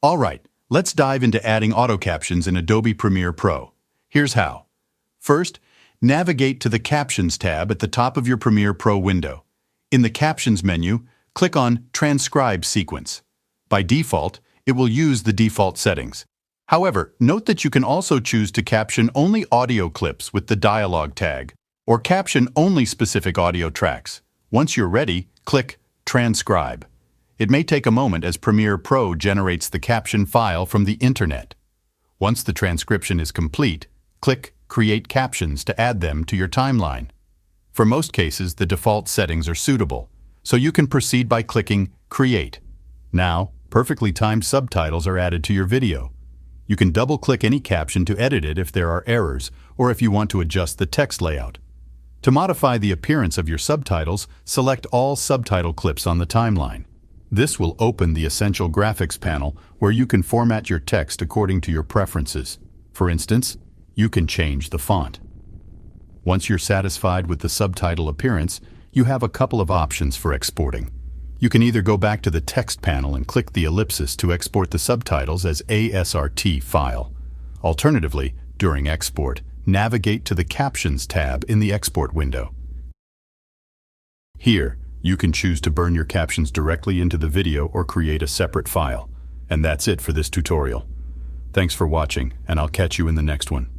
All right, let's dive into adding auto captions in Adobe Premiere Pro. Here's how. First, navigate to the Captions tab at the top of your Premiere Pro window. In the Captions menu, click on Transcribe Sequence. By default, it will use the default settings. However, note that you can also choose to caption only audio clips with the dialogue tag, or caption only specific audio tracks. Once you're ready, click Transcribe. It may take a moment as Premiere Pro generates the caption file from the internet. Once the transcription is complete, click Create Captions to add them to your timeline. For most cases, the default settings are suitable, so you can proceed by clicking Create. Now, perfectly timed subtitles are added to your video. You can double-click any caption to edit it if there are errors, or if you want to adjust the text layout. To modify the appearance of your subtitles, select all subtitle clips on the timeline. This will open the Essential Graphics panel where you can format your text according to your preferences. For instance, you can change the font. Once you're satisfied with the subtitle appearance, you have a couple of options for exporting. You can either go back to the text panel and click the ellipsis to export the subtitles as ASRT file. Alternatively, during export, navigate to the Captions tab in the Export window. Here, you can choose to burn your captions directly into the video or create a separate file. And that's it for this tutorial. Thanks for watching, and I'll catch you in the next one.